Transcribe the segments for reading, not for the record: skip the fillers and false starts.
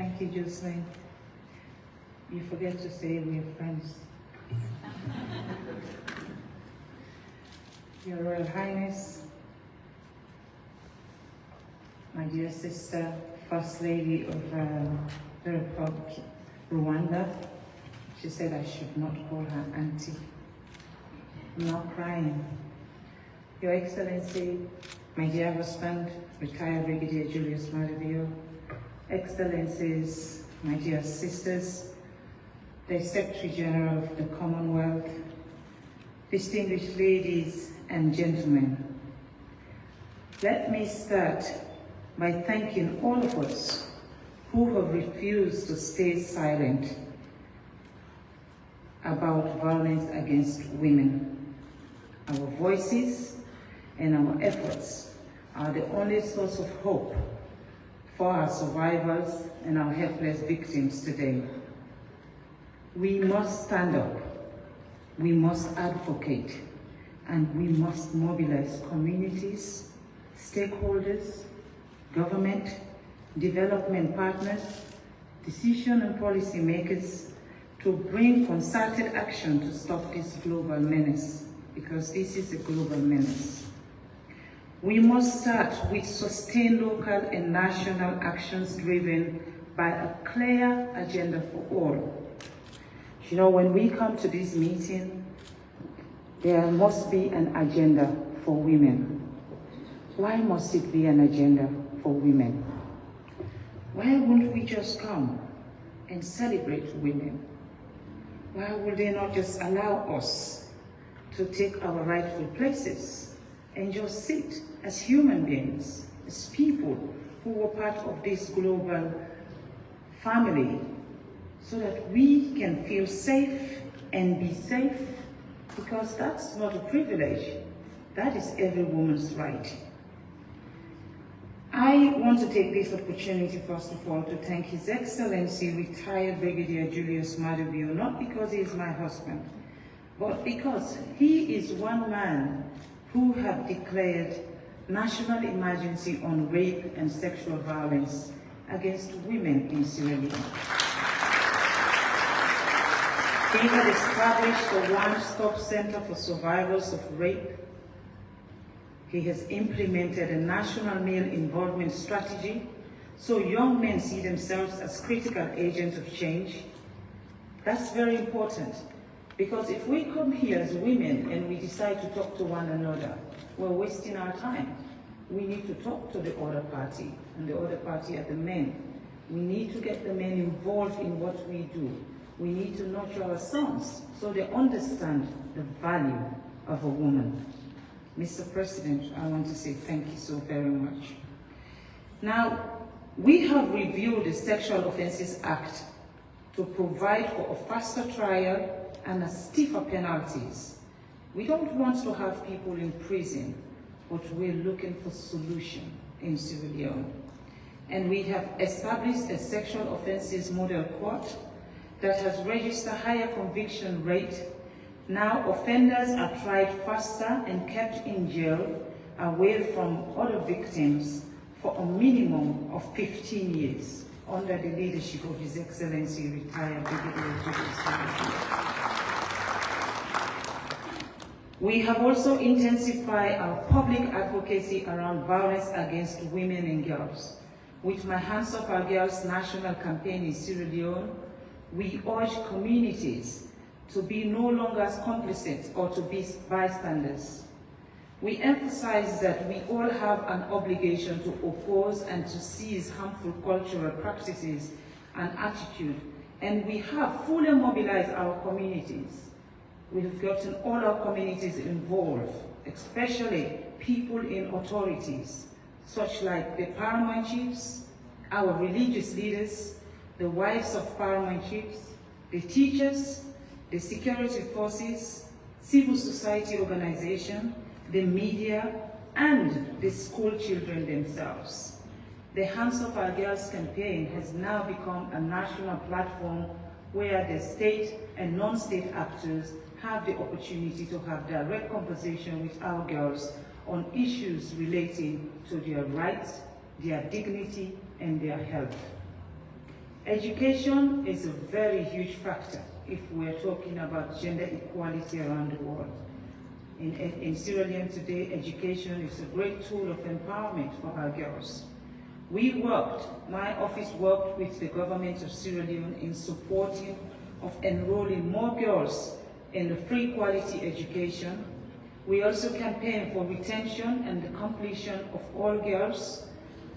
Thank you, Jocelyn. You forget to say we're friends. Your Royal Highness, my dear sister, First Lady of the Republic, Rwanda. She said I should not call her auntie. I'm not crying. Your Excellency, my dear husband, retired Brigadier Julius Madavio, Excellencies, my dear sisters, the Secretary General of the Commonwealth, distinguished ladies and gentlemen. Let me start by thanking all of us who have refused to stay silent about violence against women. Our voices and our efforts are the only source of hope for our survivors and our helpless victims today. We must stand up, we must advocate, and we must mobilize communities, stakeholders, government, development partners, decision and policy makers to bring concerted action to stop this global menace, because this is a global menace. We must start with sustained local and national actions driven by a clear agenda for all. You know, when we come to this meeting, there must be an agenda for women. Why must it be an agenda for women? Why wouldn't we just come and celebrate women? Why would they not just allow us to take our rightful places and just sit as human beings, as people who were part of this global family, so that we can feel safe and be safe? Because that's not a privilege, that is every woman's right. I want to take this opportunity, first of all, to thank His Excellency retired Brigadier Julius Madavio, not because he is my husband, but because he is one man who have declared national emergency on rape and sexual violence against women in Sierra Leone. He had established a one-stop center for survivors of rape. He has implemented a national male involvement strategy so young men see themselves as critical agents of change. That's very important, because if we come here as women and we decide to talk to one another, we're wasting our time. We need to talk to the other party, and the other party are the men. We need to get the men involved in what we do. We need to nurture our sons so they understand the value of a woman. Mr. President, I want to say thank you so very much. Now, we have reviewed the Sexual Offences Act to provide for a faster trial and a stiffer penalties. We don't want to have people in prison, but we're looking for solution in Sierra Leone. And we have established a sexual offences model court that has registered higher conviction rate. Now offenders are tried faster and kept in jail away from other victims for a minimum of 15 years under the leadership of His Excellency retired Brigadier Julius Madavio. We have also intensified our public advocacy around violence against women and girls. With my Hands Off Our Girls national campaign in Sierra Leone, we urge communities to be no longer complicit or to be bystanders. We emphasize that we all have an obligation to oppose and to seize harmful cultural practices and attitude, and we have fully mobilized our communities. We have gotten all our communities involved, especially people in authorities, such like the paramount chiefs, our religious leaders, the wives of paramount chiefs, the teachers, the security forces, civil society organization, the media, and the school children themselves. The Hands Off Our Girls campaign has now become a national platform where the state and non-state actors have the opportunity to have direct conversation with our girls on issues relating to their rights, their dignity, and their health. Education is a very huge factor if we're talking about gender equality around the world. In Sierra Leone today, education is a great tool of empowerment for our girls. My office worked with the government of Sierra Leone in supporting of enrolling more girls in the free quality education. We also campaign for retention and the completion of all girls.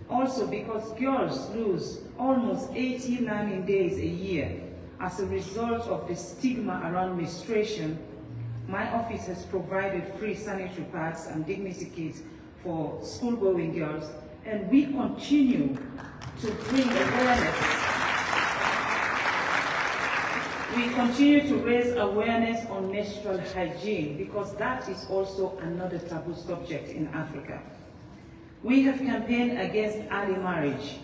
Also, because girls lose almost 80 learning days a year as a result of the stigma around menstruation, my office has provided free sanitary pads and dignity kits for school-going girls, and we continue to bring awareness. We continue to raise awareness on menstrual hygiene because that is also another taboo subject in Africa. We have campaigned against early marriage.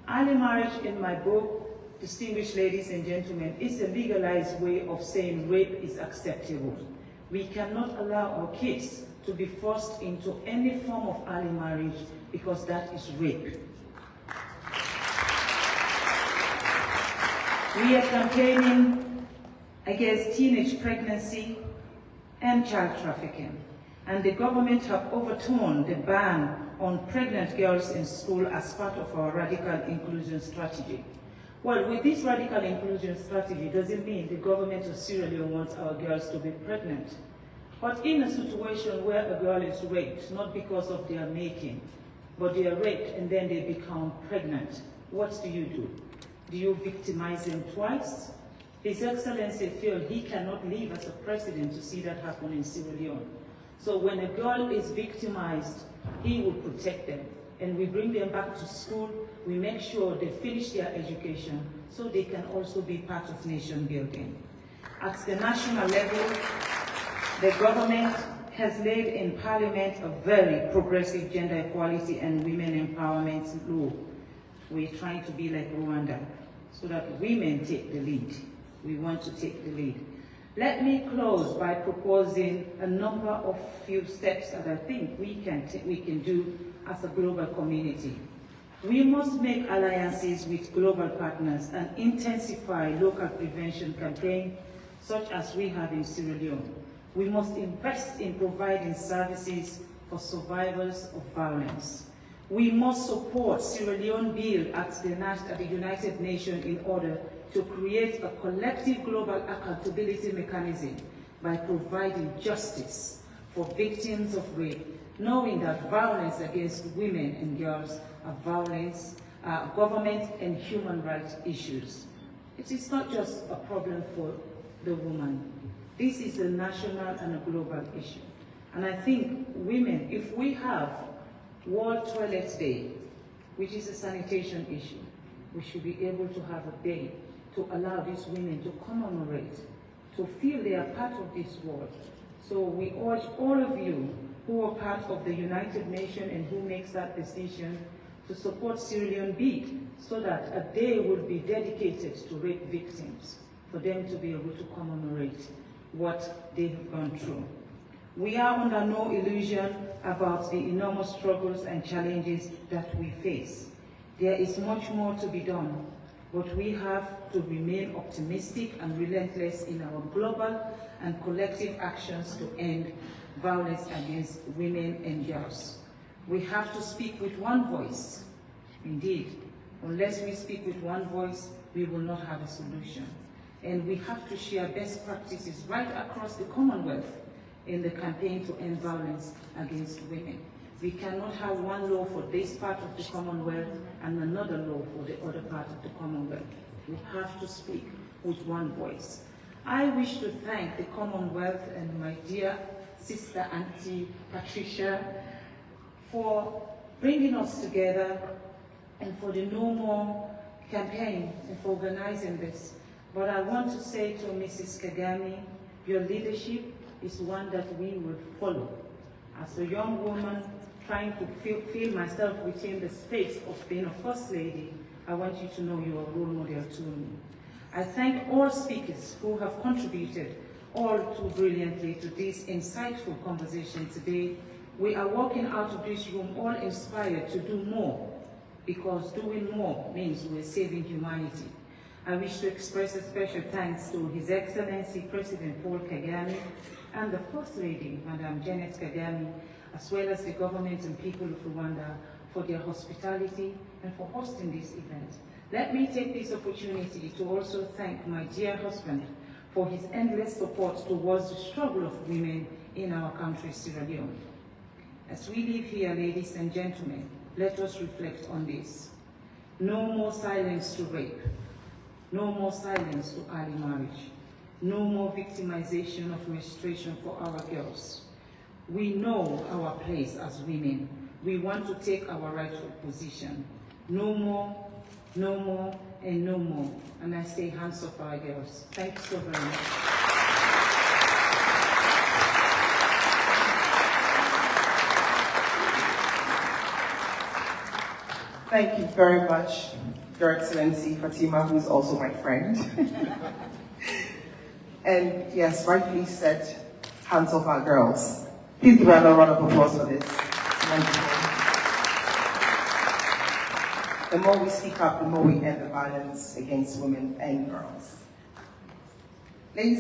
Early marriage, in my book, distinguished ladies and gentlemen, is a legalized way of saying rape is acceptable. We cannot allow our kids to be forced into any form of early marriage because that is rape. We are campaigning against teenage pregnancy and child trafficking, and the government have overturned the ban on pregnant girls in school as part of our radical inclusion strategy. Well, with this radical inclusion strategy, doesn't mean the government of Sierra Leone wants our girls to be pregnant. But in a situation where a girl is raped, not because of their making, but they are raped and then they become pregnant, what do? Do you victimize them twice? His Excellency feels he cannot live as a president to see that happen in Sierra Leone. So when a girl is victimized, he will protect them. And we bring them back to school, we make sure they finish their education so they can also be part of nation building. At the national level, the government has laid in Parliament a very progressive gender equality and women empowerment law. We're trying to be like Rwanda so that women take the lead. We want to take the lead. Let me close by proposing a number of few steps that I think we can do as a global community. We must make alliances with global partners and intensify local prevention campaigns such as we have in Sierra Leone. We must invest in providing services for survivors of violence. We must support Sierra Leone bill at the United Nations in order to create a collective global accountability mechanism by providing justice for victims of rape, knowing that violence against women and girls are government and human rights issues. It is not just a problem for the woman. This is a national and a global issue. And I think women, if we have World Toilet Day, which is a sanitation issue, we should be able to have a day to allow these women to commemorate, to feel they are part of this world. So we urge all of you who are part of the United Nations and who makes that decision to support Sierra Leone bid so that a day will be dedicated to rape victims, for them to be able to commemorate what they have gone through. We are under no illusion about the enormous struggles and challenges that we face. There is much more to be done, but we have to remain optimistic and relentless in our global and collective actions to end violence against women and girls. We have to speak with one voice. Indeed, unless we speak with one voice, we will not have a solution. And we have to share best practices right across the Commonwealth in the campaign to end violence against women. We cannot have one law for this part of the Commonwealth and another law for the other part of the Commonwealth. We have to speak with one voice. I wish to thank the Commonwealth and my dear sister Auntie Patricia for bringing us together and for the No More campaign and for organizing this. But I want to say to Mrs. Kagame, your leadership is one that we will follow. As a young woman trying to feel myself within the space of being a First Lady, I want you to know you are a role model to me. I thank all speakers who have contributed all too brilliantly to this insightful conversation today. We are walking out of this room all inspired to do more, because doing more means we're saving humanity. I wish to express a special thanks to His Excellency President Paul Kagame and the First Lady, Madam Janet Kagame, as well as the government and people of Rwanda for their hospitality and for hosting this event. Let me take this opportunity to also thank my dear husband for his endless support towards the struggle of women in our country, Sierra Leone. As we live here, ladies and gentlemen, let us reflect on this. No more silence to rape. No more silence to early marriage. No more victimization of menstruation for our girls. We know our place as women. We want to take our rightful position. No more, no more, and no more. And I say hands off our girls. Thank you so very much. Thank you very much, Your Excellency Fatima, who is also my friend. And yes, rightly said, hands off our girls. Please give another round of applause for this. The more we speak up, the more we end the violence against women and girls. Ladies and